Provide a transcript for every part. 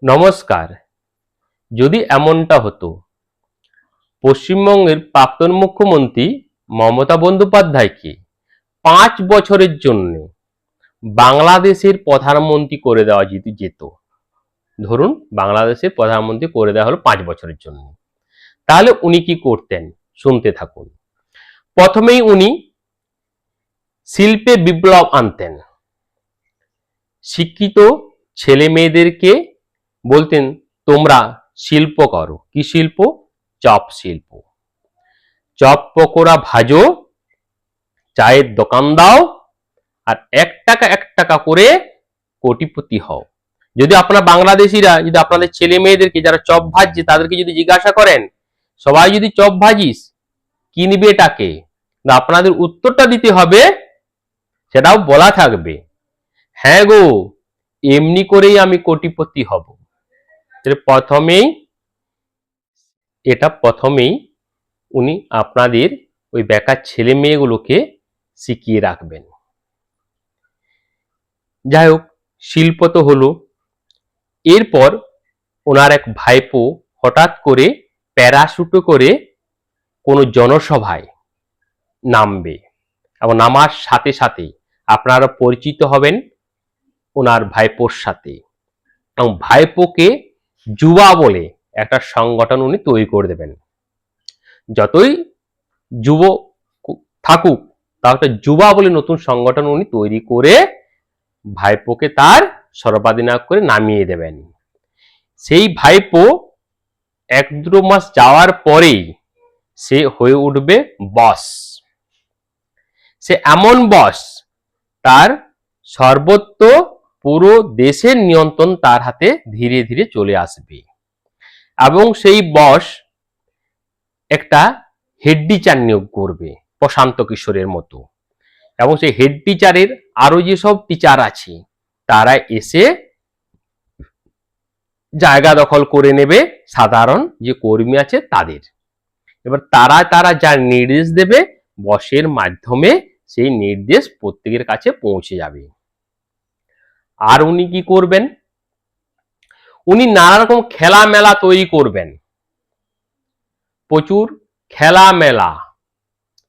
নমস্কার। যদি এমনটা হতো, পশ্চিমবঙ্গের প্রাক্তন মুখ্যমন্ত্রী মমতা বন্দ্যোপাধ্যায়কে ৫ বছরের জন্য বাংলাদেশের প্রধানমন্ত্রী করে দেওয়া যেত। ধরুন বাংলাদেশের প্রধানমন্ত্রী করে দেওয়া হলো ৫ বছরের জন্য, তাহলে উনি কি করতেন? শুনতে থাকুন। প্রথমেই উনি শিল্পে বিপ্লব আনতেন। শিক্ষিত ছেলে মেয়েদেরকে বলতেন, তোমরা শিল্প করো। কি শিল্প? চপ শিল্প। চপ পকোড়া ভাজো, চায়ের দোকান দাও, আর ১ টাকা করে কোটিপতি হও। যদি আপনারা বাংলাদেশিরা যদি আপনাদের ছেলে মেয়েদেরকে যারা চপ ভাজছে তাদেরকে যদি জিজ্ঞাসা করেন, সবাই যদি চপ ভাজিস কিনবে এটাকে, আপনাদের উত্তরটা দিতে হবে, সেটাও বলা থাকবে, হ্যাঁ গো, এমনি করেই আমি কোটিপতি হব। প্রথমেই উনি আপনাদের ওই বেকার ছেলে মেয়েগুলোকে শিখিয়ে রাখবেন। যাই হোক, শিল্প তো হলো। এরপর ওনার এক ভাইপো হঠাৎ করে প্যারাশুটে করে কোনো জনসভায় নামবে, এবং নামার সাথে সাথে আপনারা পরিচিত হবেন ওনার ভাইপোর সাথে, এবং ভাইপোকে যুবা বলে একটা সংগঠন উনি তৈরি করে দেবেন। যতই যুব থাকুক, তাও একটা যুবা বলে নতুন সংগঠন উনি তৈরি করে ভাইপোকে তার সর্বাধিনায়ক করে নামিয়ে দেবেন। সেই ভাইপো ১-২ মাস যাওয়ার পরেই সে হয়ে উঠবে বস। সে এমন বস, তার সর্বত্র পুরো দেশের নিয়ন্ত্রণ তার হাতে ধীরে ধীরে চলে আসবে, এবং সেই বস একটা হেড টিচার নিয়োগ করবে প্রশান্ত কিশোরের মতো, এবং সেই হেড টিচারের আরো যেসব টিচার আছে তারা এসে জায়গা দখল করে নেবে সাধারণ যে কর্মী আছে তাদের। এবার তারা যা নির্দেশ দেবে বসের মাধ্যমে সেই নির্দেশ প্রত্যেকের কাছে পৌঁছে যাবে। আর উনি কি করবেন? উনি নানা রকম খেলা মেলা তৈরি করবেন, প্রচুর খেলা মেলা,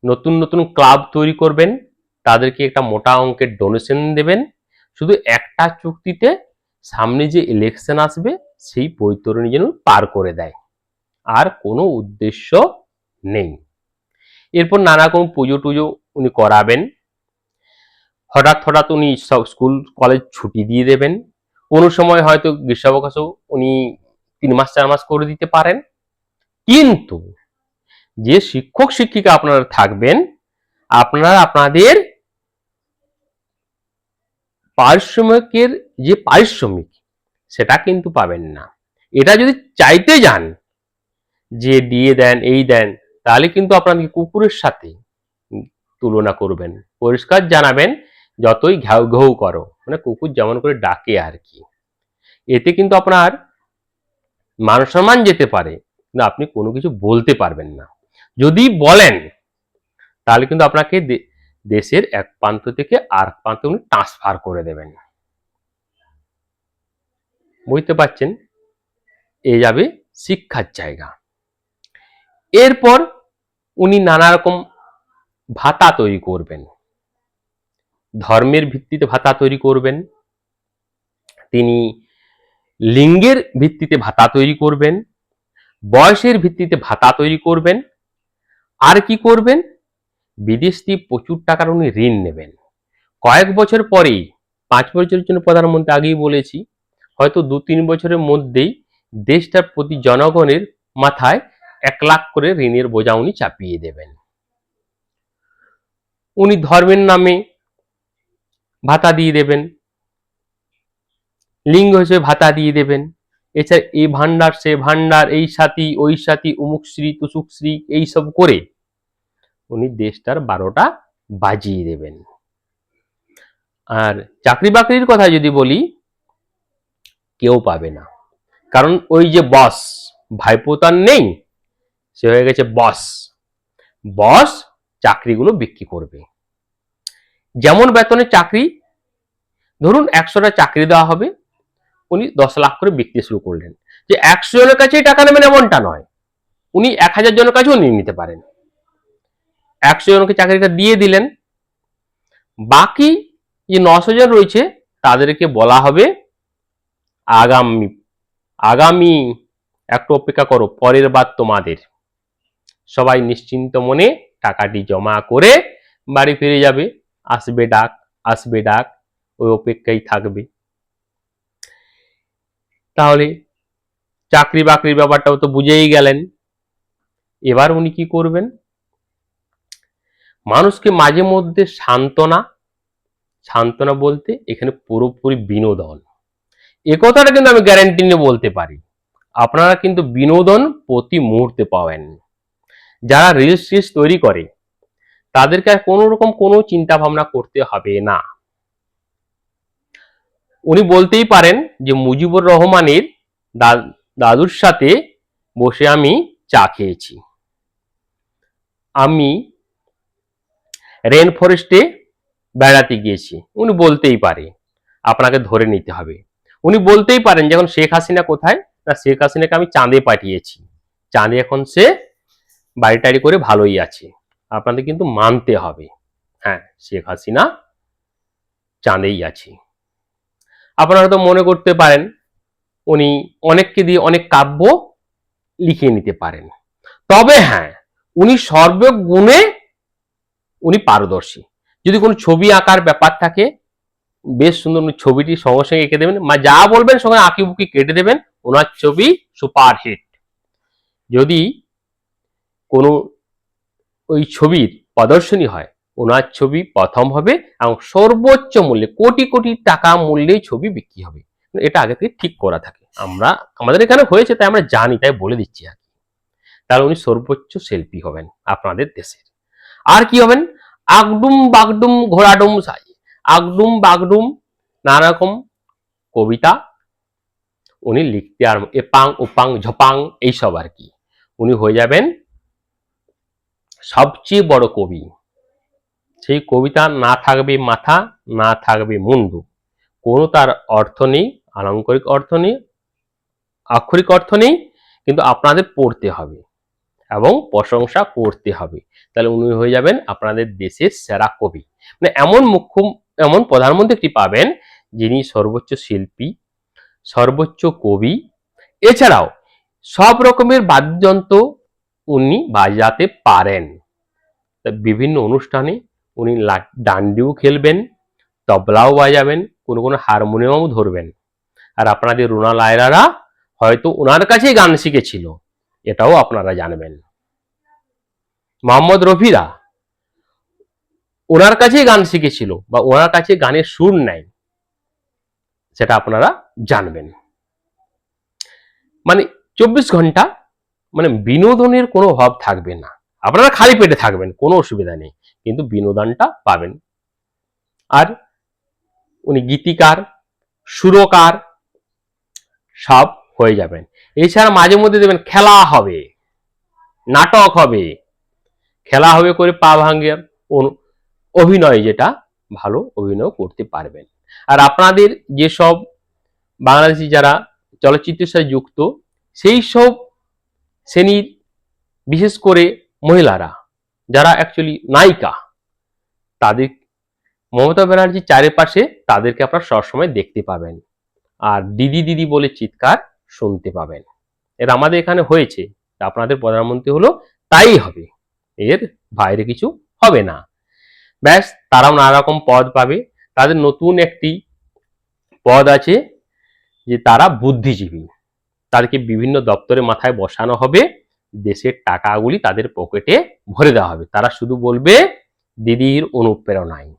নতুন নতুন ক্লাব তৈরি করবেন, তাদেরকে একটা মোটা অঙ্কের ডোনেশন দেবেন, শুধু একটা চুক্তিতে সামনে যে ইলেকশন আসবে সেই বৈতরণী যেন পার করে দেয়, আর কোনো উদ্দেশ্য নেই। এরপর নানা রকম পুজো টুজো উনি করাবেন। হঠাৎ উনি সব স্কুল কলেজ ছুটি দিয়ে দেবেন। কোনো সময় হয়তো গ্রীষ্মাবকাশও উনি ৩ মাস ৪ মাস করে দিতে পারেন। কিন্তু যে শিক্ষক শিক্ষিকা আপনারা থাকবেন, আপনারা আপনাদের পারিশ্রমিকের যে পারিশ্রমিক সেটা কিন্তু পাবেন না। এটা যদি চাইতে যান যে দিয়ে দেন, এই দেন, তাহলে কিন্তু আপনাকে কুকুরের সাথে তুলনা করবেন। পরিষ্কার জানাবেন, যতই ঘেউ ঘেউ করো, মানে কুকুর যেমন করে ডাকে আর কি। এতে কিন্তু আপনার মান সম্মান যেতে পারে, কিন্তু আপনি কোনো কিছু বলতে পারবেন না। যদি বলেন তাহলে কিন্তু আপনাকে দেশের এক প্রান্ত থেকে আর প্রান্তে উনি ট্রান্সফার করে দেবেন। বুঝতে পারছেন? এ যাবে শিক্ষার জায়গা। এরপর উনি নানা রকম ভাতা তৈরি করবেন, ধর্মের ভিত্তিতে ভাতা তৈরি করবেন, তিনি লিঙ্গের ভিত্তিতে ভাতা তৈরি করবেন, বয়সের ভিত্তিতে ভাতা তৈরি করবেন। আর কি করবেন? বিদেশ থেকে প্রচুর টাকার উনি ঋণ নেবেন। কয়েক বছর পরেই, ৫ বছরের জন্য প্রধানমন্ত্রী আগেই বলেছি, হয়তো ২-৩ বছরের মধ্যেই দেশটার প্রতি জনগণের মাথায় ১ লাখ করে ঋণের বোঝা উনি চাপিয়ে দেবেন। উনি ধর্মের নামে ভাতা দিয়ে দেবেন, লিঙ্গ হিসেবে ভাতা দিয়ে দেবেন, এছাড়া এই ভান্ডার সে ভান্ডার, এই সাথী ওই সাথী, অমুকশ্রী তুসুকশ্রী, এইসব করে উনি দেশটার ১২টা বাজিয়ে দেবেন। আর চাকরি বাকরির কথা যদি বলি, কেউ পাবে না, কারণ ওই যে বস, ভাইপো তার নেই, সে হয়ে গেছে বস। বস চাকরিগুলো বিক্রি করবে। যেমন বেতনের চাকরি, ধরুন ১০০টা চাকরি দেওয়া হবে, উনি 10 লাখ করে বিকতে শুরু করলেন। যে 100 জনের কাছেই টাকা নেবেন এমনটা নয়, উনি 1000 জনের কাছেও নিয়ে নিতে পারেন। 100 জনকে চাকরিটা দিয়ে দিলেন, বাকি যে 900 জন রয়েছে তাদেরকে বলা হবে আগামী আগামী একটু অপেক্ষা করো, পরের বার তোমাদের। সবাই নিশ্চিন্ত মনে টাকাটি জমা করে বাড়ি ফিরে যাবে। আসবে ডাক, আসবে ডাক, ওই অপেক্ষায় থাকবে। তাহলে চাকরি বাকরির ব্যাপারটাও তো বুঝেই গেলেন। এবার উনি কি করবেন, মানুষকে মাঝে মধ্যে সান্ত্বনা, সান্ত্বনা বলতে এখানে পুরোপুরি বিনোদন, এ কথাটা কিন্তু আমি গ্যারান্টি নিয়ে বলতে পারি, আপনারা কিন্তু বিনোদন প্রতি মুহূর্তে পাবেন। যারা রিলস টিলস তৈরি করে তাদেরকে আর কোনো রকম কোনো চিন্তা ভাবনা করতে হবে না। উনি বলতেই পারেন যে মুজিবুর রহমানের দাদুর সাথে বসে আমি চা খেয়েছি, আমি রেন ফরেস্টে বেড়াতে গিয়েছি, উনি বলতেই পারে, আপনাকে ধরে নিতে হবে। উনি বলতেই পারেন যখন শেখ হাসিনা কোথায়, না শেখ হাসিনাকে আমি চাঁদে পাঠিয়েছি, চাঁদে এখন সে বাড়ি টাড়ি করে ভালোই আছে। আপনাদের কিন্তু মানতে হবে, হ্যাঁ শেখ হাসিনা চাঁদেই আছে। আপনারা তো মনে করতে পারেন উনি অনেককে দিয়ে অনেক কাব্য লিখিয়ে নিতে পারেন, তবে হ্যাঁ উনি সর্বগুণে উনি পারদর্শী। যদি কোনো ছবি আঁকার ব্যাপার থাকে বেশ সুন্দর উনি ছবিটি সঙ্গে সঙ্গে এঁকে দেবেন, যা বলবেন সঙ্গে আঁকি বুকি কেটে দেবেন, ওনার ছবি সুপারহিট। যদি কোনো ওই ছবির প্রদর্শনী হয় ওনার ছবি প্রথম হবে এবং সর্বোচ্চ মূল্যে কোটি কোটি টাকা মূল্যে ছবি বিক্রি হবে। এটা আগে থেকে ঠিক করা থাকে, আমাদের এখানে হয়েছে তাই আমরা জানি, তাই বলে দিচ্ছি আর কি। তাহলে উনি সর্বোচ্চ শিল্পী হবেন আপনাদের দেশের। আর কি হবেন, আগডুম বাগডুম ঘোড়াডুম সাই, আগডুম বাগডুম নানা রকম কবিতা উনি লিখতে, আর এপাং ওপাং ঝপাং এইসব আর কি। উনি হয়ে যাবেন সবচেয়ে বড় কবি। সেই কবিতা না থাকবে মাথা, না থাকবে মুন্ডু, কোনো তার অর্থ নেই, আলংকারিক অর্থ নেই, আক্ষরিক অর্থ নেই, কিন্তু আপনাদের পড়তে হবে এবং প্রশংসা করতে হবে। তাহলে উনি হয়ে যাবেন আপনাদের দেশের সেরা কবি। মানে এমন প্রধানমন্ত্রী পাবেন যিনি সর্বোচ্চ শিল্পী, সর্বোচ্চ কবি, এছাড়াও সব রকমের বাদ্যযন্ত্র উনি বাজাতে পারেন। বিভিন্ন অনুষ্ঠানে উনি ডান্ডিও খেলবেন, তবলাও বাজাবেন, কোনো কোনো হারমোনিয়ামও ধরবেন। আর আপনাদের রুনা লায়রারা হয়তো ওনার কাছেই গান শিখেছিল, এটাও আপনারা জানবেন। মোহাম্মদ রফিরা ওনার কাছেই গান শিখেছিল বা ওনার কাছে গানের সুর নেয়, সেটা আপনারা জানবেন। মানে 24 ঘন্টা মানে বিনোদনের কোনো অভাব থাকবে না, আপনারা খালি পেটে থাকবেন কোনো অসুবিধা নেই, কিন্তু বিনোদনটা পাবেন। আর উনি গীতিকার, সুরকার সব হয়ে যাবেন। এছাড়া মাঝে মধ্যে দেবেন খেলা হবে, নাটক হবে, খেলা হবে করে পা ভাঙ্গের অভিনয়, যেটা ভালো অভিনয় করতে পারবেন। আর আপনাদের যেসব বাংলাদেশি যারা চলচ্চিত্রের সাথে যুক্ত সেই সব শ্রেণীর বিশেষ করে মহিলারা যারা অ্যাকচুয়ালি নায়িকা, তাদের মমতা ব্যানার্জির চারিপাশে তাদেরকে আপনারা সবসময় দেখতে পাবেন আর দিদি দিদি বলে চিৎকার শুনতে পাবেন। এটা আমাদের এখানে হয়েছে, আপনাদের প্রধানমন্ত্রী হলো তাই হবে, এর বাইরে কিছু হবে না। ব্যাস, তারাও নানা রকম পদ পাবে। তাদের নতুন একটি পদ আছে যে তারা বুদ্ধিজীবী, তাদেরকে বিভিন্ন দপ্তরে মাথায় বসানো হবে, দেশের টাকাগুলি তাদের পকেটে ভরে দেওয়া হবে। তারা শুধু বলবে দিদির অনুপ্রেরণায়,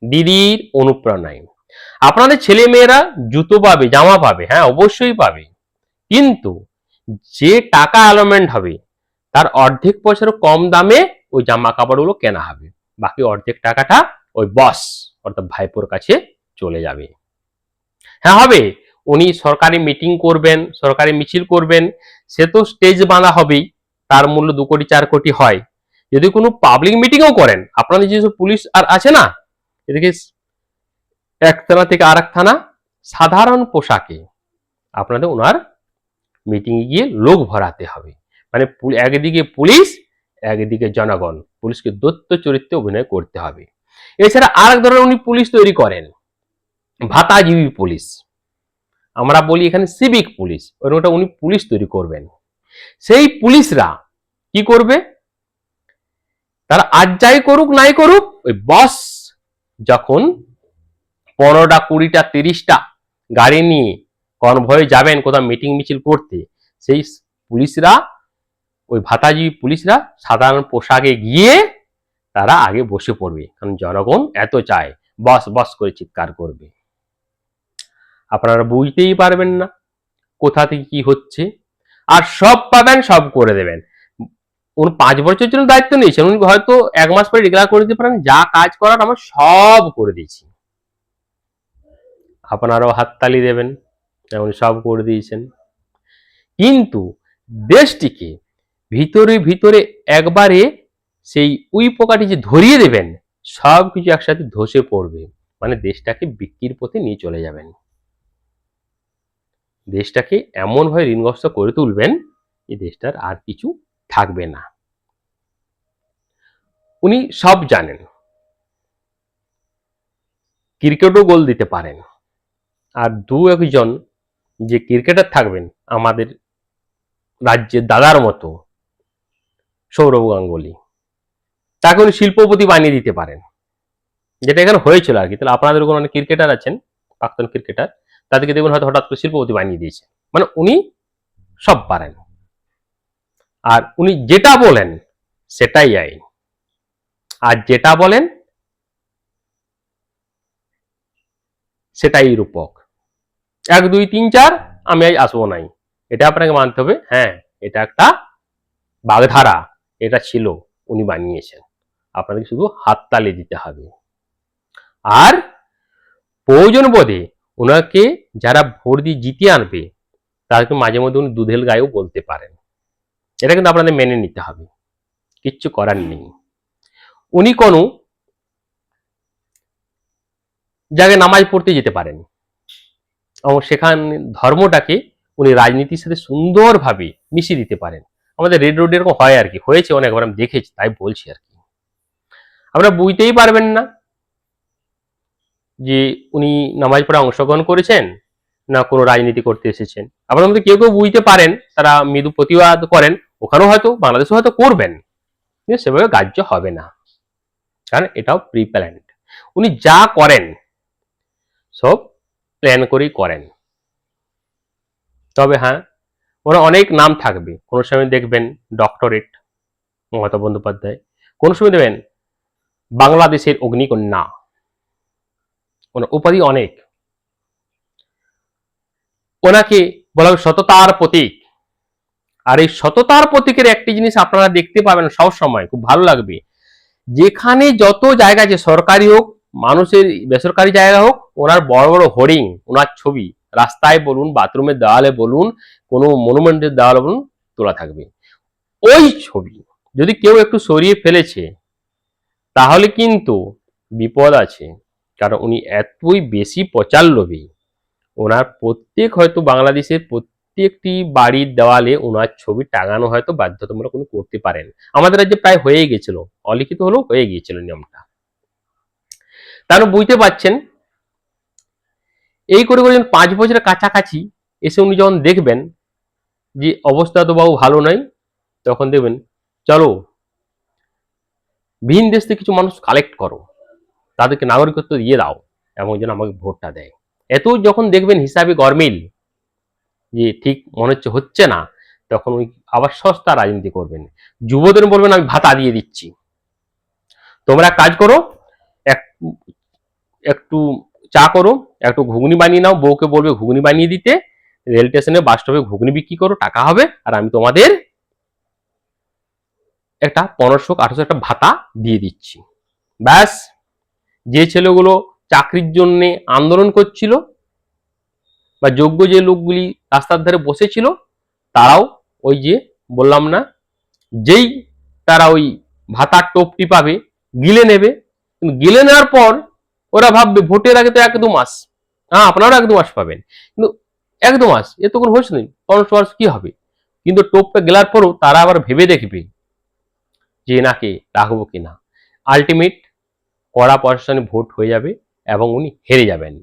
দিদির অনুপ্রেরণায়। আপনাদের ছেলে মেয়েরা জুতো পাবে, জামা পাবে, হ্যাঁ অবশ্যই পাবে, কিন্তু যে টাকা অ্যালোটমেন্ট হবে তার অর্ধেক পয়সারও কম দামে ওই জামা কাপড়গুলো কেনা হবে, বাকি অর্ধেক টাকাটা ওই বস অর্থাৎ ভাইপোর কাছে চলে যাবে। হ্যাঁ হবে, উনি সরকারি মিটিং করবেন, সরকারি মিছিল করবেন, সে তো স্টেজ বাঁধা হবেই, তার মূল্য 2 কোটি 4 কোটি হয়। যদি কোনো পাবলিক মিটিংও করেন, আপনাদের যেসব পুলিশ আর আছে না, এদিকে এক থানা থেকে আর এক থানা সাধারণ পোশাকে আপনাদের ওনার মিটিংয়ে গিয়ে লোক ভরাতে হবে। মানে একদিকে পুলিশ, একদিকে জনগণ, পুলিশকে দৈত্য চরিত্রে অভিনয় করতে হবে। এছাড়া আরেক ধরনের উনি পুলিশ তৈরি করেন, ভাতাজীবী পুলিশ, আমরা বলি এখানে সিভিক পুলিশ, ওটা উনি পুলিশ তৈরি করবেন। সেই পুলিশরা কি করবে, তারা আজ যাই করুক নাই করুক, ওই বস যখন 15টা 20টা 30টা গাড়ি নিয়ে কনভয়ে যাবেন কোথাও মিটিং মিছিল করতে, সেই পুলিশরা, ওই ভাতাজীবী পুলিশরা সাধারণ পোশাকে গিয়ে তারা আগে বসে পড়বে, কারণ জনগণ এত চায়, বস বস করে চিৎকার করবে। আপনারা বুঝতেই পারবেন না কোথা থেকে কি হচ্ছে, আর সব পাবেন, সব করে দেবেন। উনি 5 বছরের জন্য দায়িত্ব নিয়েছেন, উনি হয়তো 1 মাস পরে ডিক্লেয়ার করে দিতে পারেন যা কাজ করার আমরা সব করে দিয়েছি, আপনারাও হাততালি দেবেন, উনি সব করে দিয়েছেন। কিন্তু দেশটিকে ভিতরে ভিতরে একবারে সেই উই পোকাটি যে ধরিয়ে দেবেন, সবকিছু একসাথে ধসে পড়বে, মানে দেশটাকে বিক্রির পথে নিয়ে চলে যাবেন, দেশটাকে এমন ভাবে ঋণগ্রস্ত করে তুলবেন যে দেশটার আর কিছু থাকবে না। উনি সব জানেন, ক্রিকেটও গোল দিতে পারেন, আর 2-1 যে ক্রিকেটার থাকবেন আমাদের রাজ্যের দাদার মতো সৌরভ গাঙ্গুলি, তাকে উনি শিল্পপতি বানিয়ে দিতে পারেন, যেটা এখানে হয়েছিল আর কি। তাহলে আপনাদের কোনো অনেক ক্রিকেটার আছেন, প্রাক্তন ক্রিকেটার, তাদেরকে দেখবেন হয়তো হঠাৎ করে শিল্পপতি বানিয়ে দিয়েছে, মানে উনি সব পারেন। আর উনি যেটা বলেন সেটাই আইন, আর যেটা বলেন সেটাই রূপক। 1 2 3 4 আমি আজ আসবো নাই, এটা আপনাকে মানতে হবে, হ্যাঁ এটা একটা বাগধারা, এটা ছিল, উনি বানিয়েছেন, আপনাদের শুধু হাততালি দিতে হবে। আর প্রয়োজন বোধে ওনাকে যারা ভোট দিয়ে জিতিয়ে আনবে তাদেরকে মাঝে মধ্যে উনি দুধেল গায়েও বলতে পারেন, এটা কিন্তু আপনাদের মেনে নিতে হবে, কিচ্ছু করার নেই। উনি কোনো জায়গায় নামাজ পড়তে যেতে পারেন এবং সেখানে ধর্মটাকে উনি রাজনীতির সাথে সুন্দরভাবে মিশিয়ে দিতে পারেন। আমাদের রেড রোডে এরকম হয় আর কি, হয়েছে অনেকবার, আমি দেখেছি, তাই বলছি আর কি। আপনারা বুঝতেই পারবেন না যে উনি নামাজ পড়ে অংশগ্রহণ করেছেন না কোনো রাজনীতি করতে এসেছেন। আপনার মধ্যে কেউ কেউ বুঝতে পারেন, তারা মৃদু প্রতিবাদ করেন, ওখানেও হয়তো বাংলাদেশে হয়তো করবেন, কিন্তু সেভাবে গ্রাহ্য হবে না, কারণ এটাও প্রি প্ল্যান্ড। উনি যা করেন সব প্ল্যান করেই করেন। তবে হ্যাঁ, ওরা অনেক নাম থাকবে, কোনো সময় দেখবেন ডক্টরেট মমতা বন্দ্যোপাধ্যায়, কোন সময় দেবেন বাংলাদেশের অগ্নিকন্যা, ওনার উপাধি অনেক। ওনাকে বলা হয় সততার প্রতীক, আর এই সততার প্রতীকের একটি জিনিস আপনারা দেখতে পাবেন সব সময়, খুব ভালো লাগবে, যেখানে যত জায়গা আছে সরকারি হোক মানুষের বেসরকারি জায়গা হোক, ওনার বড় বড় হোর্ডিং, ওনার ছবি রাস্তায় বলুন, বাথরুমের দেওয়ালে বলুন, কোনো মনুমেন্টের দেওয়ালে বলুন, তোলা থাকবে। ওই ছবি যদি কেউ একটু সরিয়ে ফেলেছে তাহলে কিন্তু বিপদ আছে, কারণ উনি এতই বেশি প্রচার লোভী, ওনার প্রত্যেক হয়তো বাংলাদেশের প্রত্যেকটি বাড়ির দেওয়ালে ওনার ছবি টাঙানো হয়তো বাধ্যতামূলক উনি করতে পারেন। আমাদের রাজ্যে প্রায় হয়ে গেছিল, অলিখিত হলেও হয়ে গিয়েছিল নিয়মটা। তাহলে বুঝতে পারছেন, এই করে করে 5 বছরের কাছাকাছি এসে উনি যখন দেখবেন যে অবস্থা তো বাবু ভালো নয়, তখন দেখবেন চলো ভিন দেশ থেকে কিছু মানুষ কালেক্ট করো, তাদেরকে নাগরিকত্ব দিয়ে দাও এবং যেন আমাকে ভোটটা দেয়। এত যখন দেখবেন হিসাবে গরমিল যে ঠিক মনে হচ্ছে না, তখন ওই আবার সস্তা রাজনীতি করবেন। যুবদের বলবেন আমি ভাতা দিয়ে দিচ্ছি, তোমরা কাজ করো, একটু চা করো, একটু ঘুগনি বানিয়ে নাও, বউকে বলবে ঘুগনি বানিয়ে দিতে, রেল স্টেশনে বাস স্টপে ঘুগনি বিক্রি করো, টাকা হবে, আর আমি তোমাদের একটা 1500-1800 একটা ভাতা দিয়ে দিচ্ছি। ব্যাস, যে ছেলেগুলো চাকরির জন্য আন্দোলন করছিল বা যোগ্য যে লোকগুলি রাস্তার ধারে বসেছিল, তারাও ওই যে বললাম না, যেই তারা ওই ভাতার টোপটি পাবে গিলে নেবে, কিন্তু গিলে নেওয়ার পর ওরা ভাববে ভোটের আগে তো 1-2 মাস আপনারাও 1-2 মাস পাবেন, কিন্তু 1-2 মাস এ তো কোনো ভবিষ্যৎ নেই, 15 মাস কি হবে। কিন্তু টোপকে গেলার পরও তারা আবার ভেবে দেখবে যে নাকি রাখবো কিনা। আলটিমেট কড়া প্রশাসনে ভোট হয়ে যাবে এবং উনি হেরে যাবেন।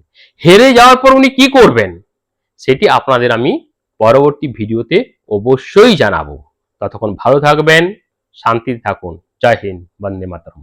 হেরে যাওয়ার পর উনি কি করবেন সেটি আপনাদের আমি পরবর্তী ভিডিওতে অবশ্যই জানাবো। ততক্ষণ ভালো থাকবেন, শান্তিতে থাকুন। জয় হিন্দ, বন্দে মাতরম।